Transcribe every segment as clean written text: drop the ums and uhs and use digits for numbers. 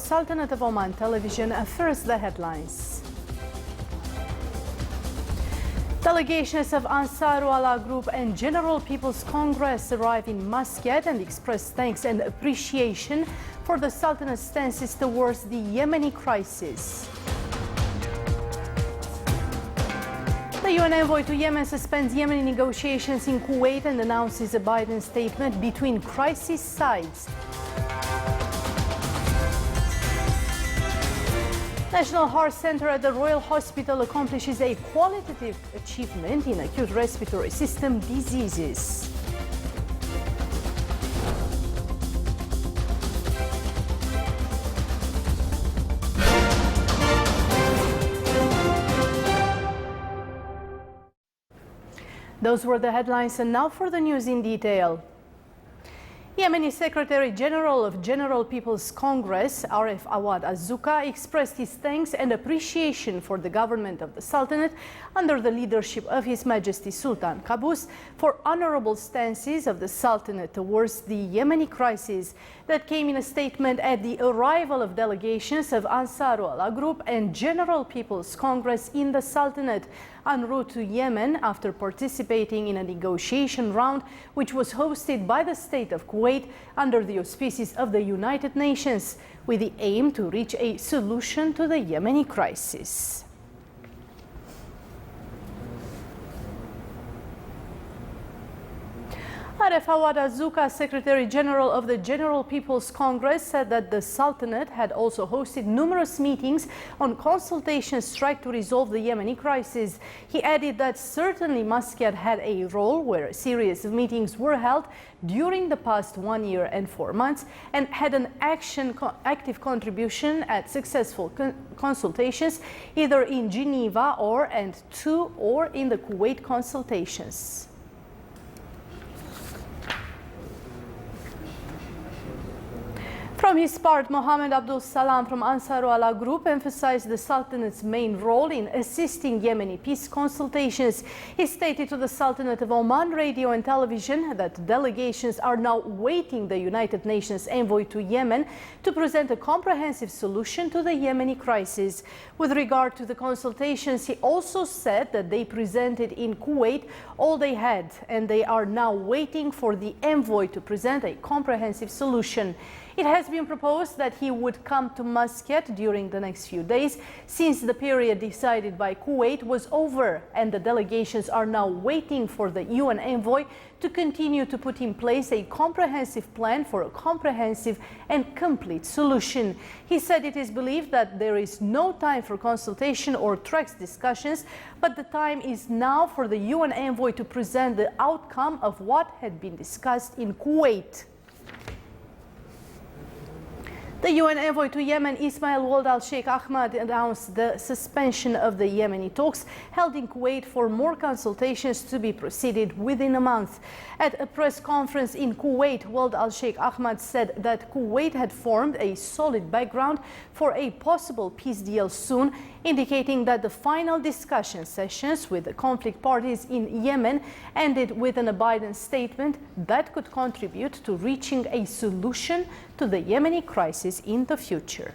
Sultanate of Oman television. First, the headlines. Delegations of Ansar Allah Group and General People's Congress arrive in Muscat and express thanks and appreciation for the Sultanate's stances towards the Yemeni crisis. The UN envoy to Yemen suspends Yemeni negotiations in Kuwait and announces a Biden statement between crisis sides. National Heart Center at the Royal Hospital accomplishes a qualitative achievement in acute respiratory system diseases. Those were the headlines, and now for the news in detail. Yemeni Secretary General of General People's Congress, Arif Awad Azuka, expressed his thanks and appreciation for the government of the Sultanate under the leadership of His Majesty Sultan Qaboos for honorable stances of the Sultanate towards the Yemeni crisis. That came in a statement at the arrival of delegations of Ansar Allah Group and General People's Congress in the Sultanate en route to Yemen after participating in a negotiation round which was hosted by the state of Kuwait under the auspices of the United Nations with the aim to reach a solution to the Yemeni crisis. Arif Awad Azuka, Secretary General of the General People's Congress, said that the Sultanate had also hosted numerous meetings on consultations trying to resolve the Yemeni crisis. He added that certainly Muscat had a role where a series of meetings were held during the past 1 year and 4 months and had an active contribution at successful consultations either in Geneva or in the Kuwait consultations. From his part, Mohammed Abdul Salam from Ansar Allah Group emphasized the Sultanate's main role in assisting Yemeni peace consultations. He stated to the Sultanate of Oman radio and television that delegations are now waiting the United Nations envoy to Yemen to present a comprehensive solution to the Yemeni crisis. With regard to the consultations, he also said that they presented in Kuwait all they had and they are now waiting for the envoy to present a comprehensive solution. It has been proposed that he would come to Muscat during the next few days, since the period decided by Kuwait was over and the delegations are now waiting for the UN envoy to continue to put in place a comprehensive plan for a comprehensive and complete solution. He said it is believed that there is no time for consultation or tracks discussions, but the time is now for the UN envoy to present the outcome of what had been discussed in Kuwait. The UN envoy to Yemen, Ismail Wald al-Sheikh Ahmad, announced the suspension of the Yemeni talks held in Kuwait for more consultations to be proceeded within a month. At a press conference in Kuwait, Wald al-Sheikh Ahmad said that Kuwait had formed a solid background for a possible peace deal soon, indicating that the final discussion sessions with the conflict parties in Yemen ended with an Biden statement that could contribute to reaching a solution to the Yemeni crisis in the future.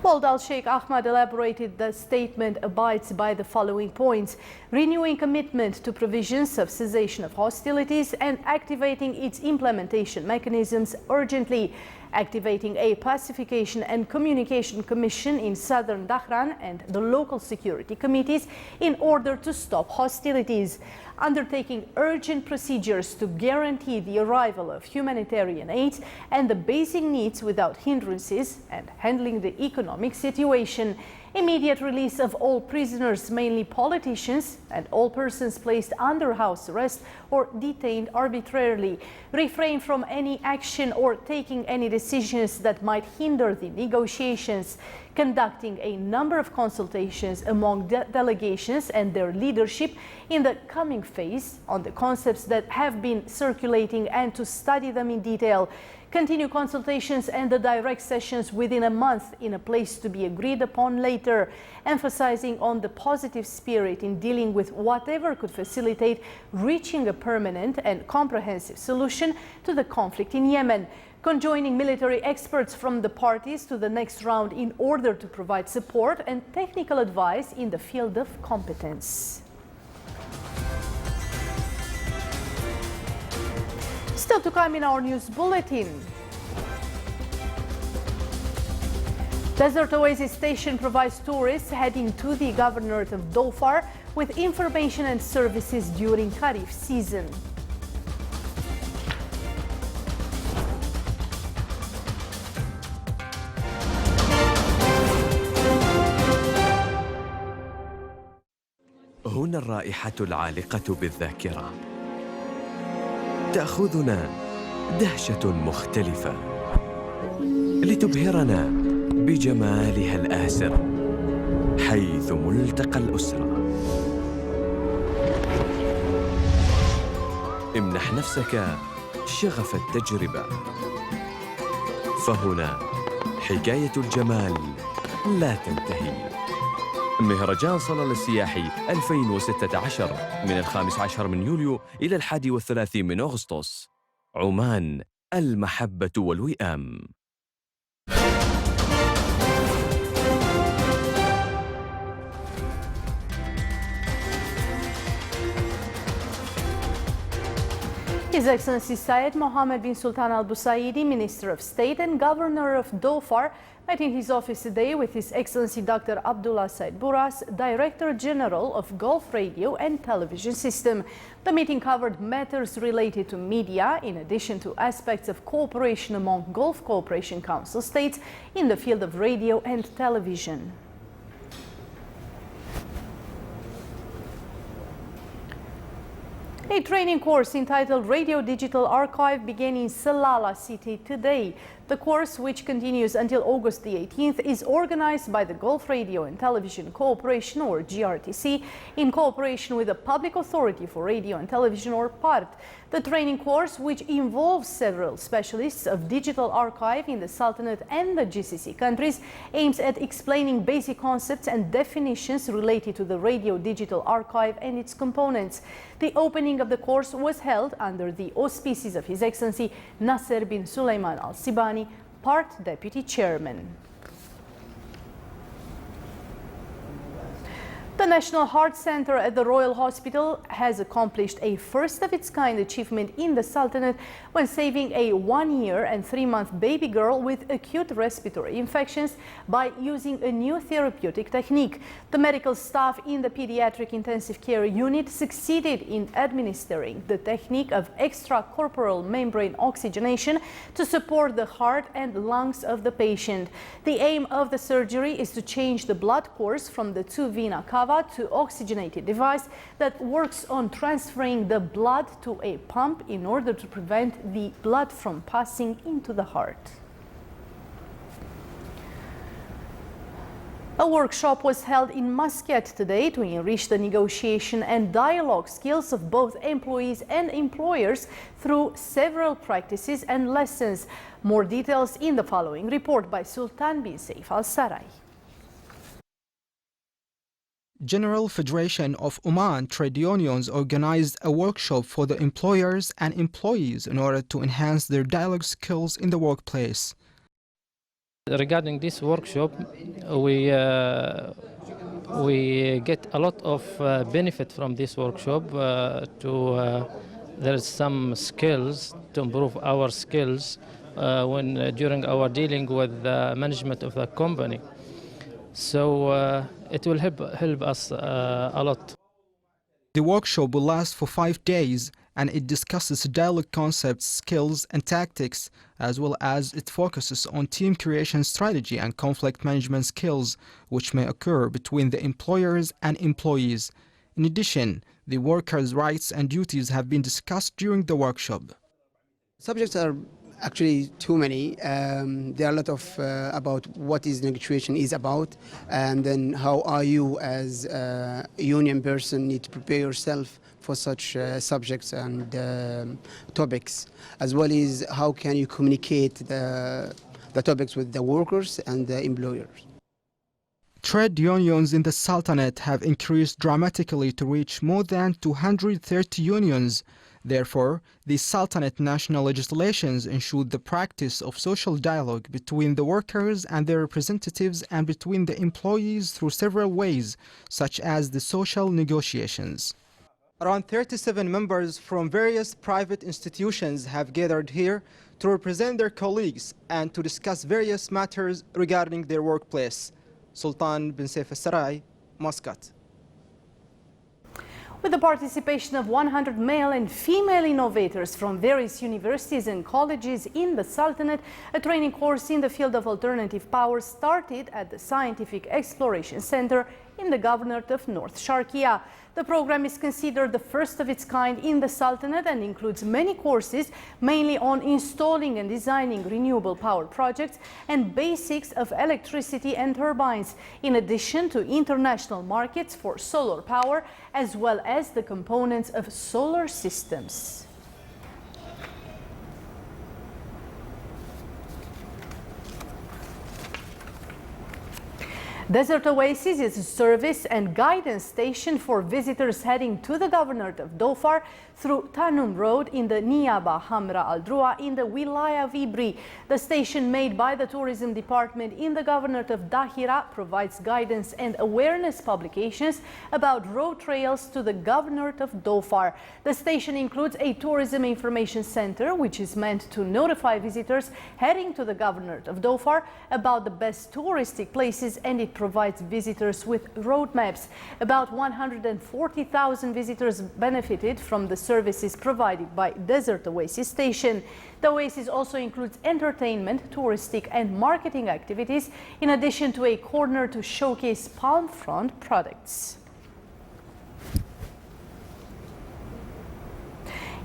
Wald al-Sheikh Ahmad elaborated the statement abides by the following points: renewing commitment to provisions of cessation of hostilities and activating its implementation mechanisms urgently, activating a pacification and communication commission in southern Dhahran and the local security committees in order to stop hostilities, undertaking urgent procedures to guarantee the arrival of humanitarian aid and the basic needs without hindrances, and handling the economic situation. Immediate release of all prisoners, mainly politicians, and all persons placed under house arrest or detained arbitrarily. Refrain from any action or taking any decisions that might hinder the negotiations. Conducting a number of consultations among delegations and their leadership in the coming phase on the concepts that have been circulating and to study them in detail. Continue consultations and the direct sessions within a month in a place to be agreed upon later, emphasizing on the positive spirit in dealing with whatever could facilitate reaching a permanent and comprehensive solution to the conflict in Yemen. conjoining military experts from the parties to the next round in order to provide support and technical advice in the field of competence. Still to come in our news bulletin. Desert Oasis Station provides tourists heading to the Governorate of Dhofar with information and services during Kharif season. هنا الرائحة العالقة بالذاكرة تأخذنا دهشة مختلفة لتبهرنا بجمالها الآسر حيث ملتقى الأسرة. امنح نفسك شغف التجربة، فهنا حكاية الجمال لا تنتهي. مهرجان صلالة السياحي 2016 من 15 من يوليو إلى 31 من أغسطس. عمان، المحبة والوئام. His Excellency Syed Mohammed bin Sultan Al Busaidi, Minister of State and Governor of Dhofar, met in his office today with His Excellency Dr. Abdullah Said Buras, Director General of Gulf Radio and Television System. The meeting covered matters related to media, in addition to aspects of cooperation among Gulf Cooperation Council states in the field of radio and television. A training course entitled Radio Digital Archive began in Salalah city today. The course, which continues until August the 18th, is organized by the Gulf Radio and Television Corporation, or GRTC, in cooperation with the Public Authority for Radio and Television, or PART. The training course, which involves several specialists of digital archive in the Sultanate and the GCC countries, aims at explaining basic concepts and definitions related to the Radio Digital Archive and its components. The opening of the course was held under the auspices of His Excellency Nasser bin Sulaiman Al Sibani, PART Deputy Chairman. The National Heart Center at the Royal Hospital has accomplished a first-of-its-kind achievement in the Sultanate when saving a 1-year and 3-month baby girl with acute respiratory infections by using a new therapeutic technique. The medical staff in the pediatric intensive care unit succeeded in administering the technique of extracorporeal membrane oxygenation to support the heart and lungs of the patient. The aim of the surgery is to change the blood course from the 2 vena cava to oxygenated device that works on transferring the blood to a pump in order to prevent the blood from passing into the heart. A workshop was held in Muscat today to enrich the negotiation and dialogue skills of both employees and employers through several practices and lessons. More details in the following report by Sultan bin Saif Al Sarai. General Federation of Oman Trade Unions organized a workshop for the employers and employees in order to enhance their dialogue skills in the workplace. Regarding this workshop, we get a lot of benefit from this workshop. There's some skills to improve our skills during our dealing with the management of the company. So it will help us a lot. The workshop will last for 5 days, and it discusses dialogue concepts, skills and tactics, as well as it focuses on team creation strategy and conflict management skills, which may occur between the employers and employees. In addition, the workers' rights and duties have been discussed during the workshop. Subjects are actually too many. There are a lot of about what is negotiation is about, and then how are you as a union person need to prepare yourself for such subjects and topics, as well as how can you communicate the topics with the workers and the employers. Trade unions in the Sultanate have increased dramatically to reach more than 230 unions. Therefore, the Sultanate national legislations ensure the practice of social dialogue between the workers and their representatives and between the employees through several ways, such as the social negotiations. Around 37 members from various private institutions have gathered here to represent their colleagues and to discuss various matters regarding their workplace. Sultan bin Saif al-Sarai, Muscat. With the participation of 100 male and female innovators from various universities and colleges in the Sultanate, a training course in the field of alternative power started at the Scientific Exploration Center in the Governorate of North Sharqiya. The program is considered the first of its kind in the Sultanate and includes many courses, mainly on installing and designing renewable power projects and basics of electricity and turbines, in addition to international markets for solar power, as well as the components of solar systems. Desert Oasis is a service and guidance station for visitors heading to the Governorate of Dhofar through Tanum Road in the Niyaba Hamra Al Drua in the Wilaya of Ibri. The station made by the Tourism Department in the Governorate of Dahira provides guidance and awareness publications about road trails to the Governorate of Dhofar. The station includes a tourism information center, which is meant to notify visitors heading to the Governorate of Dhofar about the best touristic places, and it provides visitors with road maps. About 140,000 visitors benefited from the services provided by Desert Oasis Station. The Oasis also includes entertainment, touristic and marketing activities, in addition to a corner to showcase palm frond products.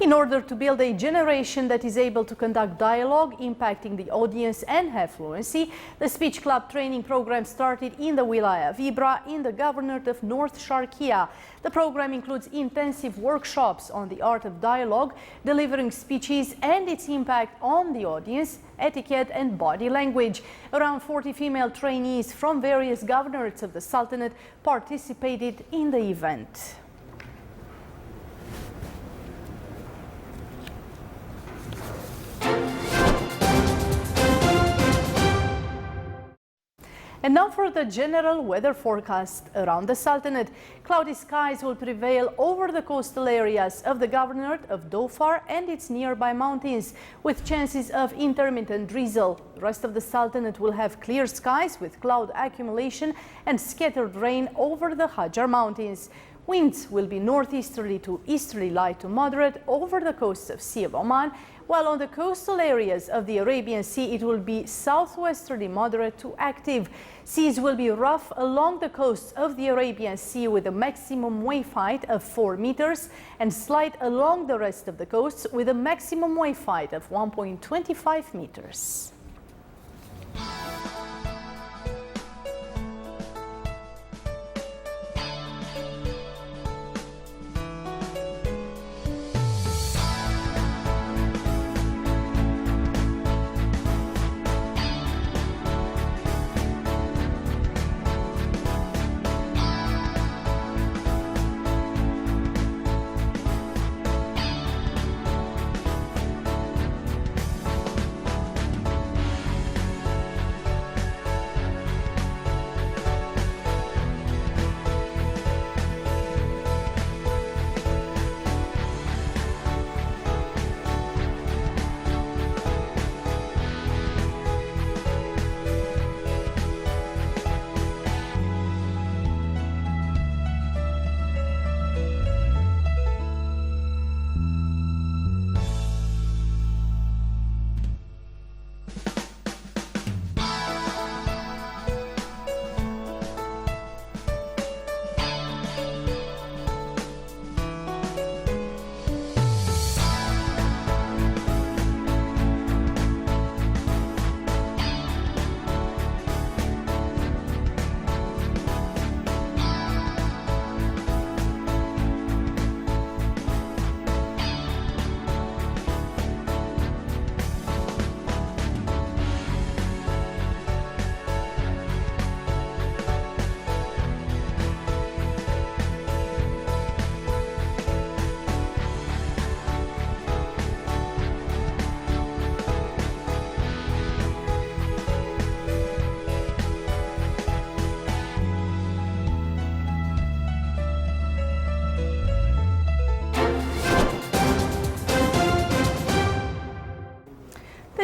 In order to build a generation that is able to conduct dialogue, impacting the audience and have fluency, the Speech Club training program started in the Wilaya of Ibra in the Governorate of North Sharqiya. The program includes intensive workshops on the art of dialogue, delivering speeches and its impact on the audience, etiquette and body language. Around 40 female trainees from various governorates of the Sultanate participated in the event. And now for the general weather forecast around the Sultanate. Cloudy skies will prevail over the coastal areas of the Governorate of Dhofar and its nearby mountains, with chances of intermittent drizzle. The rest of the Sultanate will have clear skies with cloud accumulation and scattered rain over the Hajar Mountains. Winds will be northeasterly to easterly light to moderate over the coast of Sea of Oman, while on the coastal areas of the Arabian Sea it will be southwesterly moderate to active. Seas will be rough along the coast of the Arabian Sea with a maximum wave height of 4 meters and slight along the rest of the coast with a maximum wave height of 1.25 meters.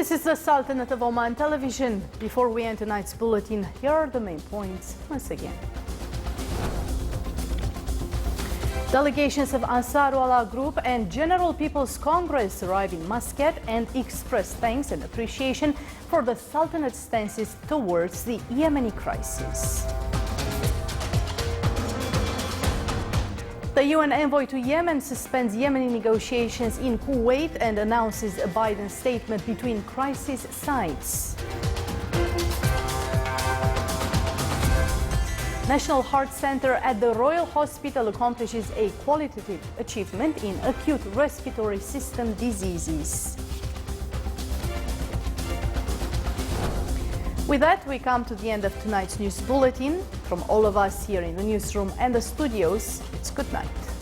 This is the Sultanate of Oman television. Before we end tonight's bulletin, here are the main points once again. Delegations of Ansarullah Group and General People's Congress arrive in Muscat and express thanks and appreciation for the Sultanate's stances towards the Yemeni crisis. The UN envoy to Yemen suspends Yemeni negotiations in Kuwait and announces a Biden statement between crisis sides. National Heart Center at the Royal Hospital accomplishes a qualitative achievement in acute respiratory system diseases. With that, we come to the end of tonight's news bulletin. From all of us here in the newsroom and the studios, it's good night.